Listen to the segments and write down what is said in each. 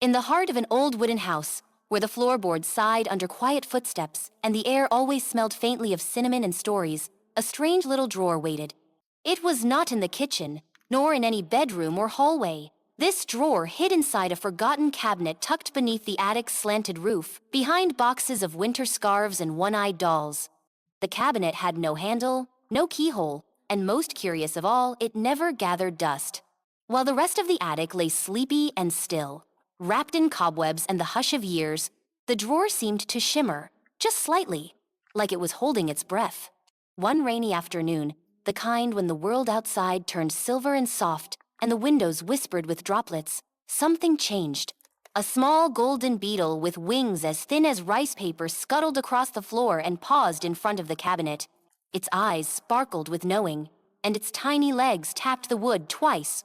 In the heart of an old wooden house, where the floorboards sighed under quiet footsteps and the air always smelled faintly of cinnamon and stories, a strange little drawer waited. It was not in the kitchen, nor in any bedroom or hallway. This drawer hid inside a forgotten cabinet tucked beneath the attic's slanted roof, behind boxes of winter scarves and one-eyed dolls. The cabinet had no handle, no keyhole, and most curious of all, it never gathered dust. While the rest of the attic lay sleepy and still, wrapped in cobwebs and the hush of years, the drawer seemed to shimmer, just slightly, like it was holding its breath. One rainy afternoon, the kind when the world outside turned silver and soft and the windows whispered with droplets, something changed. A small golden beetle with wings as thin as rice paper scuttled across the floor and paused in front of the cabinet. Its eyes sparkled with knowing, and its tiny legs tapped the wood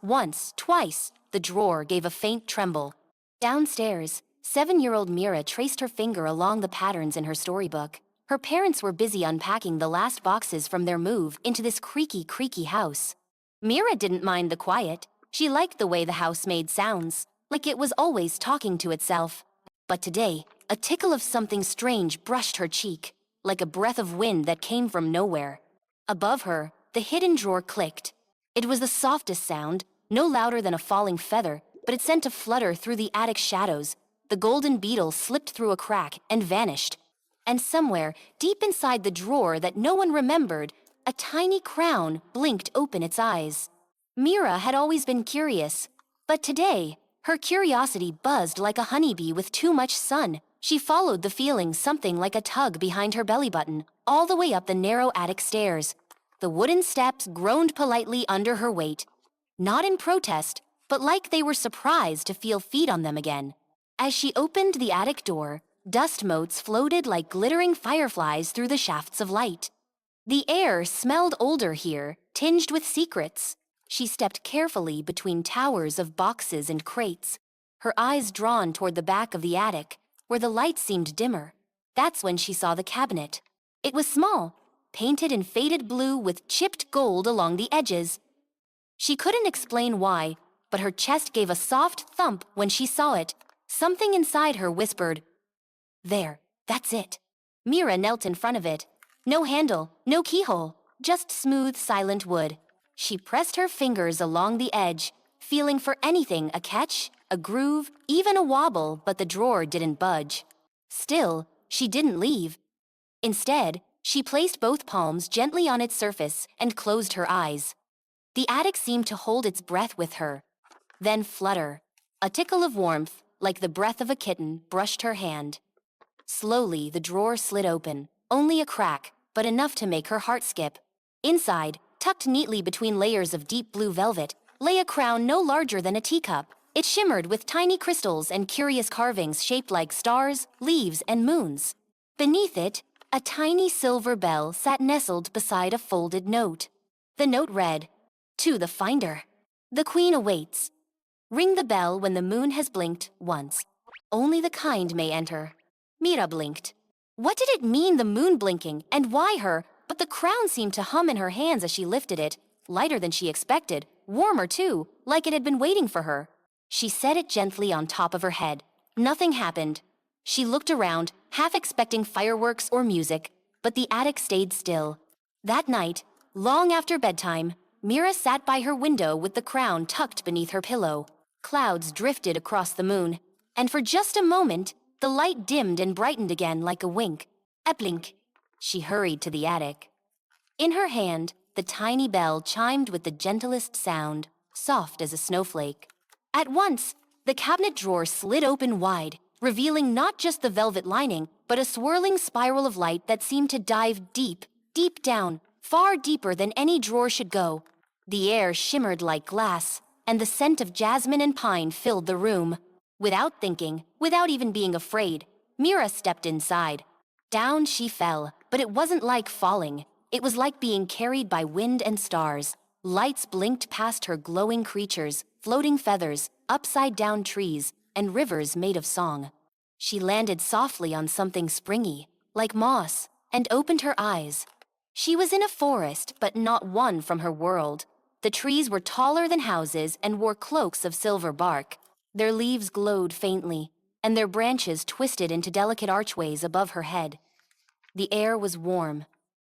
once, twice. The drawer gave a faint tremble. Downstairs, 7-year-old Mira traced her finger along the patterns in her storybook. Her parents were busy unpacking the last boxes from their move into this creaky house. Mira didn't mind the quiet. She liked the way the house made sounds, like it was always talking to itself. But today, a tickle of something strange brushed her cheek, like a breath of wind that came from nowhere. Above her, the hidden drawer clicked. It was the softest sound, no louder than a falling feather, but it sent a flutter through the attic shadows. The golden beetle slipped through a crack and vanished. And somewhere, deep inside the drawer that no one remembered, a tiny crown blinked open its eyes. Mira had always been curious, but today, her curiosity buzzed like a honeybee with too much sun. She followed the feeling, something like a tug behind her belly button, all the way up the narrow attic stairs. The wooden steps groaned politely under her weight, not in protest, but like they were surprised to feel feet on them again. As she opened the attic door, dust motes floated like glittering fireflies through the shafts of light. The air smelled older here, tinged with secrets. She stepped carefully between towers of boxes and crates, her eyes drawn toward the back of the attic, where the light seemed dimmer. That's when she saw the cabinet. It was small, painted in faded blue with chipped gold along the edges. She couldn't explain why, but her chest gave a soft thump when she saw it. Something inside her whispered, "There, that's it." Mira knelt in front of it. No handle, no keyhole, just smooth, silent wood. She pressed her fingers along the edge, feeling for anything, a catch, a groove, even a wobble, but the drawer didn't budge. Still, she didn't leave. Instead, she placed both palms gently on its surface and closed her eyes. The attic seemed to hold its breath with her, then flutter. A tickle of warmth, like the breath of a kitten, brushed her hand. Slowly, the drawer slid open. Only a crack, but enough to make her heart skip. Inside, tucked neatly between layers of deep blue velvet, lay a crown no larger than a teacup. It shimmered with tiny crystals and curious carvings shaped like stars, leaves, and moons. Beneath it, a tiny silver bell sat nestled beside a folded note. The note read, "To the finder. The queen awaits. Ring the bell when the moon has blinked once. Only the kind may enter." Mira blinked. What did it mean, the moon blinking, and why her? But the crown seemed to hum in her hands as she lifted it, lighter than she expected, warmer too, like it had been waiting for her. She set it gently on top of her head. Nothing happened. She looked around, half expecting fireworks or music, but the attic stayed still. That night, long after bedtime, Mira sat by her window with the crown tucked beneath her pillow. Clouds drifted across the moon, and for just a moment, the light dimmed and brightened again like a wink. A blink. She hurried to the attic. In her hand, the tiny bell chimed with the gentlest sound, soft as a snowflake. At once, the cabinet drawer slid open wide, revealing not just the velvet lining, but a swirling spiral of light that seemed to dive deep, deep down, far deeper than any drawer should go. The air shimmered like glass, and the scent of jasmine and pine filled the room. Without thinking, without even being afraid, Mira stepped inside. Down she fell, but it wasn't like falling. It was like being carried by wind and stars. Lights blinked past her glowing creatures, floating feathers, upside-down trees, and rivers made of song. She landed softly on something springy, like moss, and opened her eyes. She was in a forest, but not one from her world. The trees were taller than houses and wore cloaks of silver bark. Their leaves glowed faintly, and their branches twisted into delicate archways above her head. The air was warm,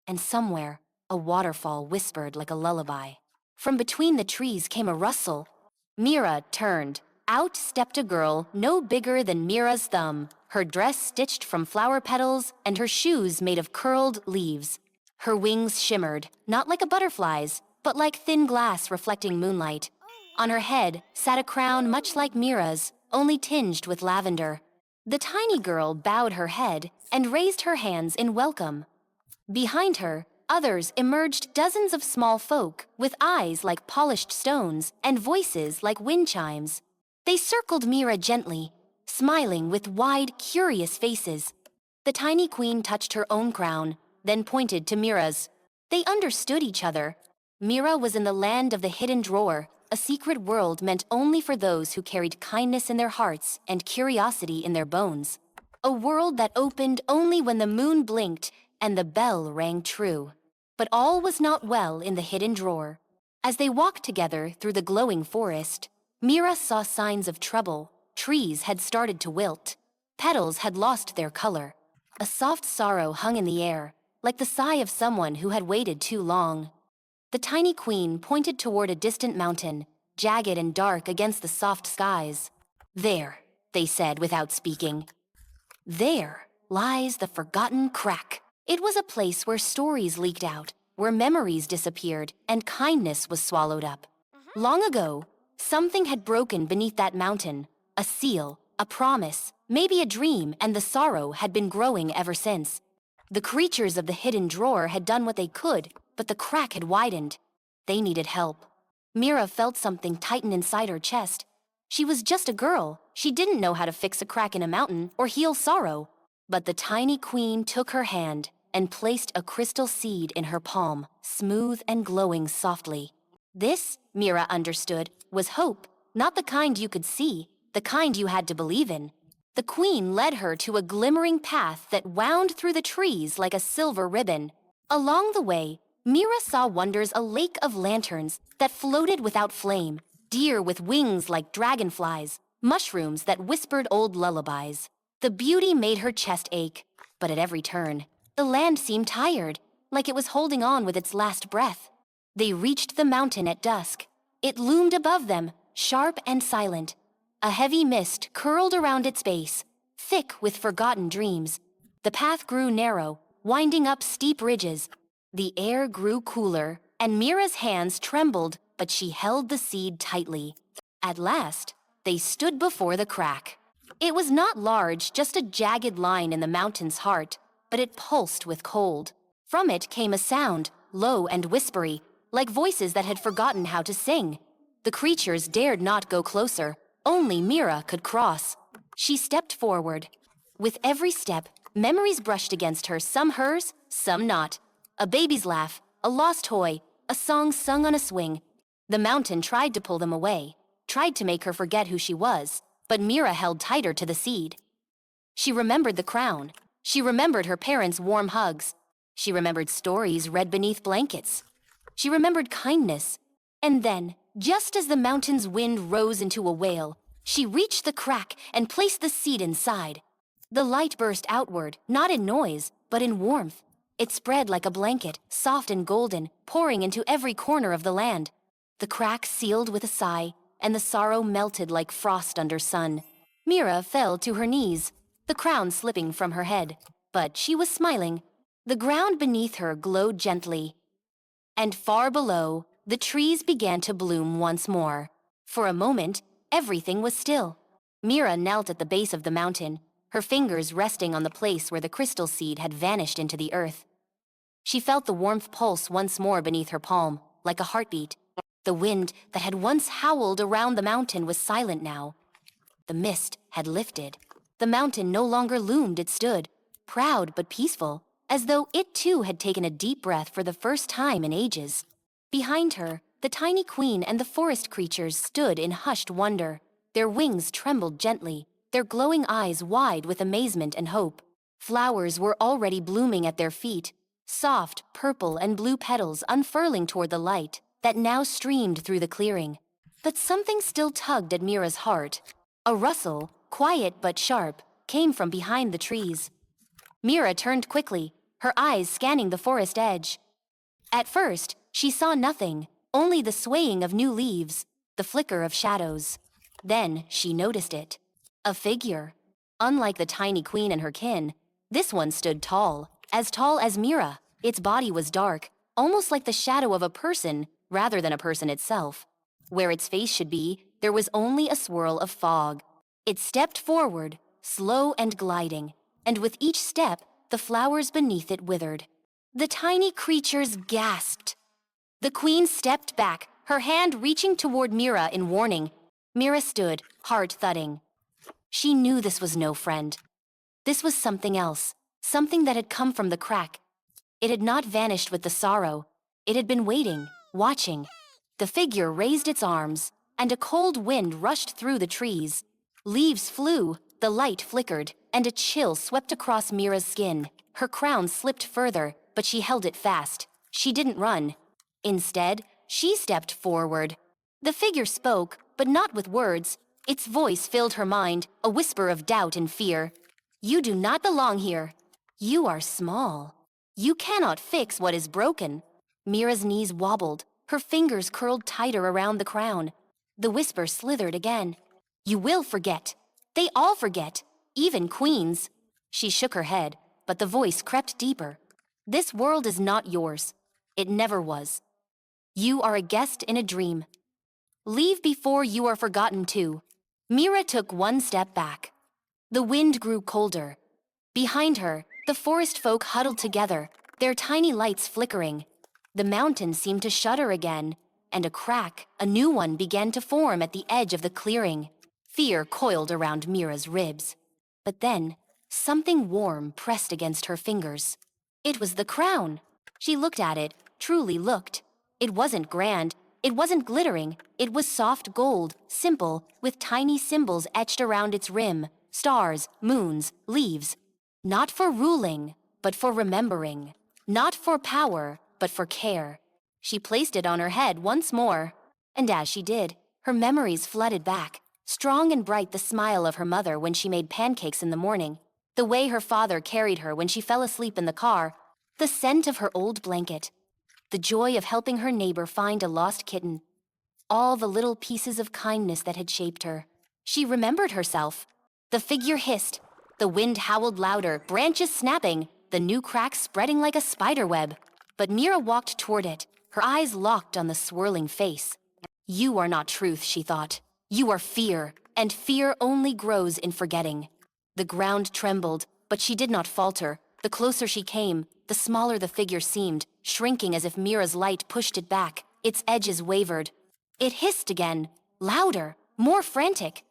and somewhere, a waterfall whispered like a lullaby. From between the trees came a rustle. Mira turned. Out stepped a girl no bigger than Mira's thumb, her dress stitched from flower petals and her shoes made of curled leaves. Her wings shimmered, not like a butterfly's, but like thin glass reflecting moonlight. On her head sat a crown much like Mira's, only tinged with lavender. The tiny girl bowed her head and raised her hands in welcome. Behind her, others emerged, dozens of small folk, with eyes like polished stones and voices like wind chimes. They circled Mira gently, smiling with wide, curious faces. The tiny queen touched her own crown, then pointed to Mira's. They understood each other. Mira was in the land of the hidden drawer, a secret world meant only for those who carried kindness in their hearts and curiosity in their bones. A world that opened only when the moon blinked and the bell rang true. But all was not well in the hidden drawer. As they walked together through the glowing forest, Mira saw signs of trouble. Trees had started to wilt. Petals had lost their color. A soft sorrow hung in the air, like the sigh of someone who had waited too long. The tiny queen pointed toward a distant mountain, jagged and dark against the soft skies. "There," they said without speaking. "There lies the forgotten crack." It was a place where stories leaked out, where memories disappeared, and kindness was swallowed up. Long ago, something had broken beneath that mountain, a seal, a promise, maybe a dream, and the sorrow had been growing ever since. The creatures of the hidden drawer had done what they could, but the crack had widened. They needed help. Mira felt something tighten inside her chest. She was just a girl. She didn't know how to fix a crack in a mountain or heal sorrow. But the tiny queen took her hand and placed a crystal seed in her palm, smooth and glowing softly. This, Mira understood, was hope, not the kind you could see, the kind you had to believe in. The queen led her to a glimmering path that wound through the trees like a silver ribbon. Along the way, Mira saw wonders, a lake of lanterns that floated without flame, deer with wings like dragonflies, mushrooms that whispered old lullabies. The beauty made her chest ache, but at every turn, the land seemed tired, like it was holding on with its last breath. They reached the mountain at dusk. It loomed above them, sharp and silent. A heavy mist curled around its base, thick with forgotten dreams. The path grew narrow, winding up steep ridges. The air grew cooler, and Mira's hands trembled, but she held the seed tightly. At last, they stood before the crack. It was not large, just a jagged line in the mountain's heart, but it pulsed with cold. From it came a sound, low and whispery, like voices that had forgotten how to sing. The creatures dared not go closer. Only Mira could cross. She stepped forward. With every step, memories brushed against her, some hers, some not. A baby's laugh, a lost toy, a song sung on a swing. The mountain tried to pull them away, tried to make her forget who she was, but Mira held tighter to the seed. She remembered the crown. She remembered her parents' warm hugs. She remembered stories read beneath blankets. She remembered kindness. And then, just as the mountain's wind rose into a wail, she reached the crack and placed the seed inside. The light burst outward, not in noise, but in warmth. It spread like a blanket, soft and golden, pouring into every corner of the land. The crack sealed with a sigh, and the sorrow melted like frost under sun. Mira fell to her knees, the crown slipping from her head. But she was smiling. The ground beneath her glowed gently. And far below, the trees began to bloom once more. For a moment, everything was still. Mira knelt at the base of the mountain, her fingers resting on the place where the crystal seed had vanished into the earth. She felt the warmth pulse once more beneath her palm, like a heartbeat. The wind that had once howled around the mountain was silent now. The mist had lifted. The mountain no longer loomed, it stood, proud but peaceful, as though it too had taken a deep breath for the first time in ages. Behind her, the tiny queen and the forest creatures stood in hushed wonder. Their wings trembled gently, their glowing eyes wide with amazement and hope. Flowers were already blooming at their feet, soft purple and blue petals unfurling toward the light that now streamed through the clearing. But something still tugged at Mira's heart. A rustle, quiet but sharp, came from behind the trees. Mira turned quickly, her eyes scanning the forest edge. At first, she saw nothing, only the swaying of new leaves, the flicker of shadows. Then she noticed it. A figure. Unlike the tiny queen and her kin, this one stood tall as Mira. Its body was dark, almost like the shadow of a person rather than a person itself. Where its face should be, there was only a swirl of fog. It stepped forward, slow and gliding, and with each step, the flowers beneath it withered. The tiny creatures gasped. The queen stepped back, her hand reaching toward Mira in warning. Mira stood, heart thudding. She knew this was no friend. This was something else, something that had come from the crack. It had not vanished with the sorrow. It had been waiting, watching. The figure raised its arms, and a cold wind rushed through the trees. Leaves flew, the light flickered, and a chill swept across Mira's skin. Her crown slipped further, but she held it fast. She didn't run. Instead, she stepped forward. The figure spoke, but not with words. Its voice filled her mind, a whisper of doubt and fear. You do not belong here. You are small. You cannot fix what is broken. Mira's knees wobbled, her fingers curled tighter around the crown. The whisper slithered again. You will forget. They all forget, even queens. She shook her head, but the voice crept deeper. This world is not yours. It never was. You are a guest in a dream. Leave before you are forgotten too. Mira took one step back. The wind grew colder. Behind her, the forest folk huddled together, their tiny lights flickering. The mountain seemed to shudder again, and a new one began to form at the edge of the clearing. Fear coiled around Mira's ribs. But then, something warm pressed against her fingers. It was the crown. She looked at it, truly looked. It wasn't grand, it wasn't glittering, it was soft gold, simple, with tiny symbols etched around its rim, stars, moons, leaves. Not for ruling, but for remembering. Not for power, but for care. She placed it on her head once more, and as she did, her memories flooded back. Strong and bright the smile of her mother when she made pancakes in the morning, the way her father carried her when she fell asleep in the car, the scent of her old blanket, the joy of helping her neighbor find a lost kitten, all the little pieces of kindness that had shaped her. She remembered herself. The figure hissed, the wind howled louder, branches snapping, the new crack spreading like a spider web. But Mira walked toward it, her eyes locked on the swirling face. You are not truth, she thought. You are fear, and fear only grows in forgetting. The ground trembled, but she did not falter. The closer she came, the smaller the figure seemed, shrinking as if Mira's light pushed it back. Its edges wavered. It hissed again, louder, more frantic.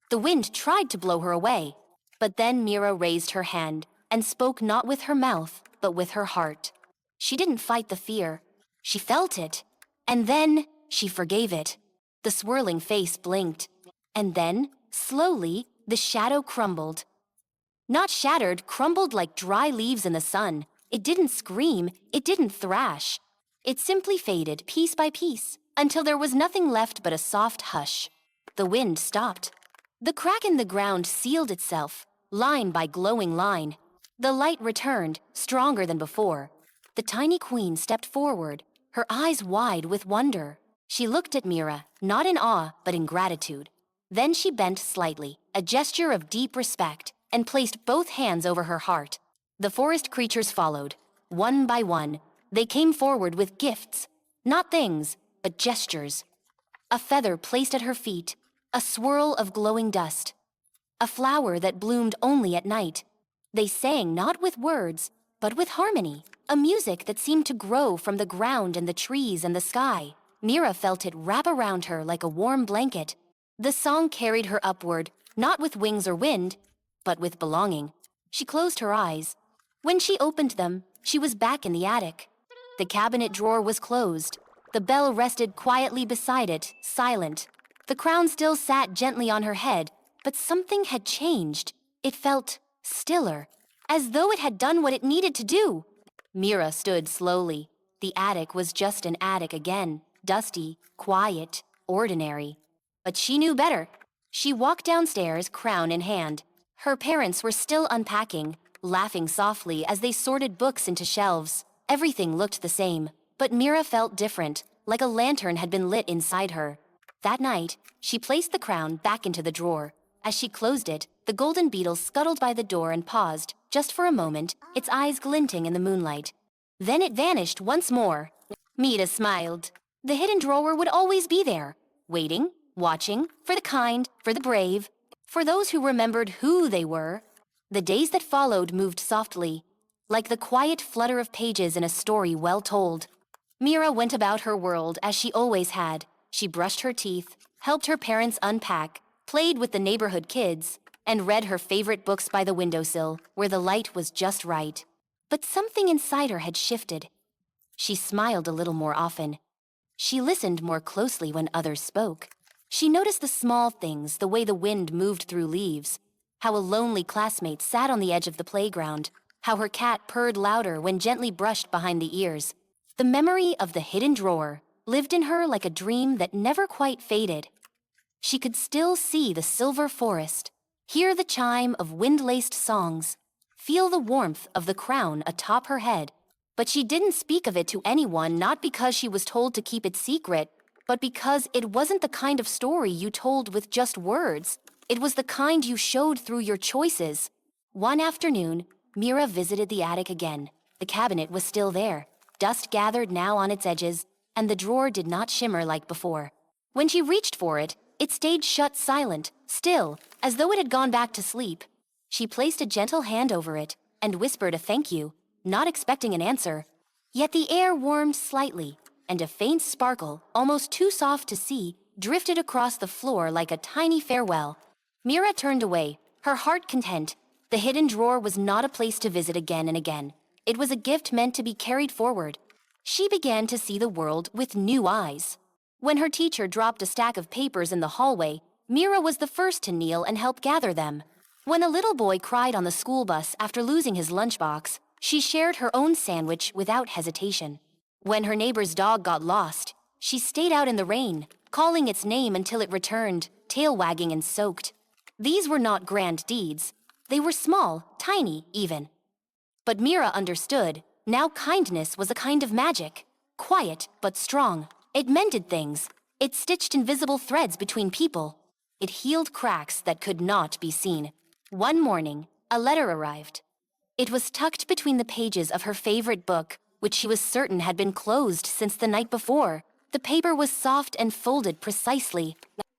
The wind tried to blow her away. But then Mira raised her hand and spoke not with her mouth, but with her heart. She didn't fight the fear. She felt it. And then she forgave it. The swirling face blinked. And then, slowly, the shadow crumbled. Not shattered, crumbled like dry leaves in the sun. It didn't scream, it didn't thrash. It simply faded piece by piece, until there was nothing left but a soft hush. The wind stopped. The crack in the ground sealed itself, line by glowing line. The light returned, stronger than before. The tiny queen stepped forward, her eyes wide with wonder. She looked at Mira, not in awe, but in gratitude. Then she bent slightly, a gesture of deep respect, and placed both hands over her heart. The forest creatures followed. One by one, they came forward with gifts, not things, but gestures. A feather placed at her feet, a swirl of glowing dust, a flower that bloomed only at night. They sang not with words, but with harmony, a music that seemed to grow from the ground and the trees and the sky. Mira felt it wrap around her like a warm blanket. The song carried her upward, not with wings or wind, but with belonging. She closed her eyes. When she opened them, she was back in the attic. The cabinet drawer was closed. The bell rested quietly beside it, silent. The crown still sat gently on her head, but something had changed. It felt stiller, as though it had done what it needed to do. Mira stood slowly. The attic was just an attic again, dusty, quiet, ordinary. But she knew better. She walked downstairs, crown in hand. Her parents were still unpacking, laughing softly as they sorted books into shelves. Everything looked the same, but Mira felt different, like a lantern had been lit inside her. That night, she placed the crown back into the drawer. As she closed it, the golden beetle scuttled by the door and paused, just for a moment, its eyes glinting in the moonlight. Then it vanished once more. Mira smiled. The hidden drawer would always be there, waiting, watching, for the kind, for the brave, for those who remembered who they were. The days that followed moved softly, like the quiet flutter of pages in a story well told. Mira went about her world as she always had. She brushed her teeth, helped her parents unpack, played with the neighborhood kids, and read her favorite books by the windowsill, where the light was just right. But something inside her had shifted. She smiled a little more often. She listened more closely when others spoke. She noticed the small things, the way the wind moved through leaves, how a lonely classmate sat on the edge of the playground, how her cat purred louder when gently brushed behind the ears. The memory of the hidden drawer lived in her like a dream that never quite faded. She could still see the silver forest, hear the chime of wind-laced songs, feel the warmth of the crown atop her head. But she didn't speak of it to anyone, not because she was told to keep it secret, but because it wasn't the kind of story you told with just words. It was the kind you showed through your choices. One afternoon, Mira visited the attic again. The cabinet was still there, dust gathered now on its edges, and the drawer did not shimmer like before. When she reached for it, it stayed shut silent, still, as though it had gone back to sleep. She placed a gentle hand over it and whispered a thank you, not expecting an answer. Yet the air warmed slightly, and a faint sparkle, almost too soft to see, drifted across the floor like a tiny farewell. Mira turned away, her heart content. The hidden drawer was not a place to visit again and again. It was a gift meant to be carried forward. She began to see the world with new eyes. When her teacher dropped a stack of papers in the hallway, Mira was the first to kneel and help gather them. When a little boy cried on the school bus after losing his lunchbox, she shared her own sandwich without hesitation. When her neighbor's dog got lost, she stayed out in the rain, calling its name until it returned, tail wagging and soaked. These were not grand deeds. They were small, tiny even. But Mira understood. Now kindness was a kind of magic, quiet but strong. It mended things. It stitched invisible threads between people. It healed cracks that could not be seen. One morning, a letter arrived. It was tucked between the pages of her favorite book, which she was certain had been closed since the night before. The paper was soft and folded precisely.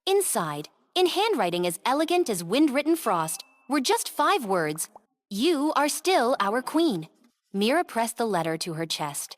Inside, in handwriting as elegant as wind-written frost, were just 5 words: "You are still our queen." Mira pressed the letter to her chest.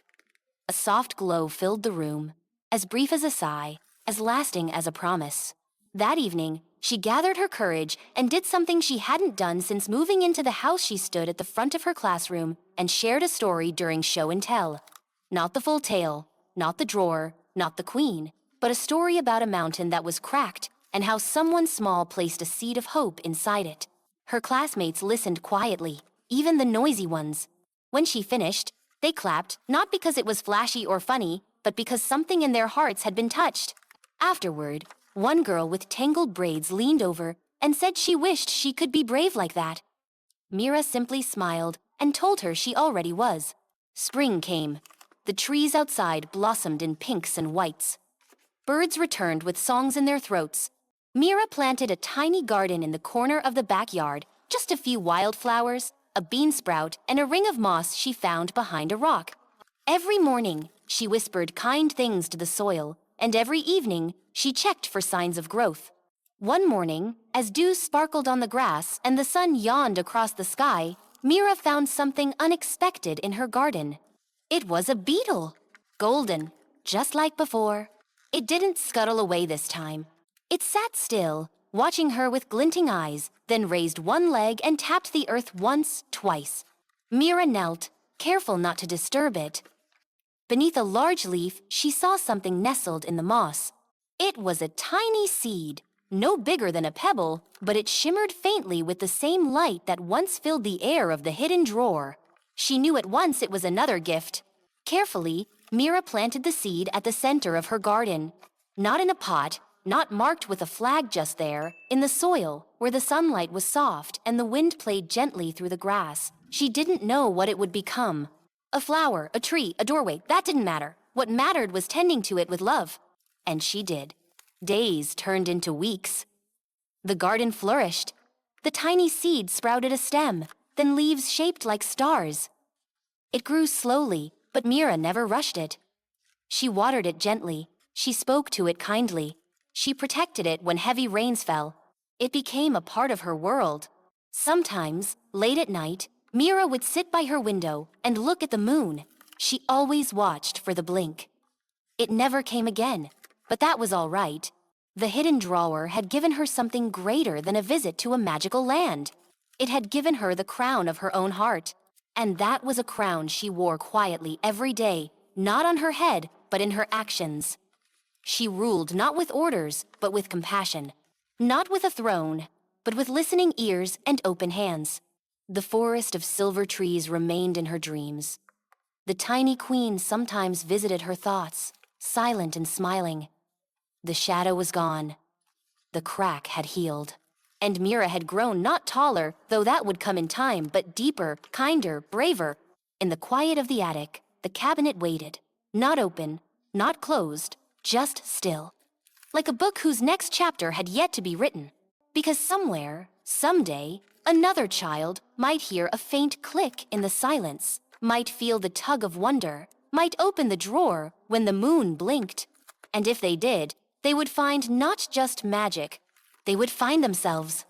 A soft glow filled the room, as brief as a sigh, as lasting as a promise. That evening, she gathered her courage and did something she hadn't done since moving into the house. She stood at the front of her classroom and shared a story during show and tell. Not the full tale, not the drawer, not the queen, but a story about a mountain that was cracked and how someone small placed a seed of hope inside it. Her classmates listened quietly, even the noisy ones. When she finished, they clapped, not because it was flashy or funny, but because something in their hearts had been touched. Afterward, one girl with tangled braids leaned over and said she wished she could be brave like that. Mira simply smiled and told her she already was. Spring came. The trees outside blossomed in pinks and whites. Birds returned with songs in their throats. Mira planted a tiny garden in the corner of the backyard, just a few wildflowers, a bean sprout, and a ring of moss she found behind a rock. Every morning, she whispered kind things to the soil, and every evening, she checked for signs of growth. One morning, as dew sparkled on the grass and the sun yawned across the sky, Mira found something unexpected in her garden. It was a beetle, golden, just like before. It didn't scuttle away this time. It sat still, watching her with glinting eyes, then raised one leg and tapped the earth once, twice. Mira knelt, careful not to disturb it. Beneath a large leaf, she saw something nestled in the moss. It was a tiny seed, no bigger than a pebble, but it shimmered faintly with the same light that once filled the air of the hidden drawer. She knew at once it was another gift. Carefully, Mira planted the seed at the center of her garden. Not in a pot, not marked with a flag just there, in the soil, where the sunlight was soft and the wind played gently through the grass. She didn't know what it would become. A flower, a tree, a doorway, that didn't matter. What mattered was tending to it with love. And she did. Days turned into weeks. The garden flourished. The tiny seed sprouted a stem, then leaves shaped like stars. It grew slowly, but Mira never rushed it. She watered it gently. She spoke to it kindly. She protected it when heavy rains fell. It became a part of her world. Sometimes, late at night, Mira would sit by her window and look at the moon. She always watched for the blink. It never came again, but that was all right. The hidden drawer had given her something greater than a visit to a magical land. It had given her the crown of her own heart. And that was a crown she wore quietly every day, not on her head, but in her actions. She ruled not with orders, but with compassion. Not with a throne, but with listening ears and open hands. The forest of silver trees remained in her dreams. The tiny queen sometimes visited her thoughts, silent and smiling. The shadow was gone. The crack had healed. And Mira had grown not taller, though that would come in time, but deeper, kinder, braver. In the quiet of the attic, the cabinet waited. Not open, not closed, just still. Like a book whose next chapter had yet to be written. Because somewhere, someday, another child might hear a faint click in the silence, might feel the tug of wonder, might open the drawer when the moon blinked. And if they did, they would find not just magic, they would find themselves.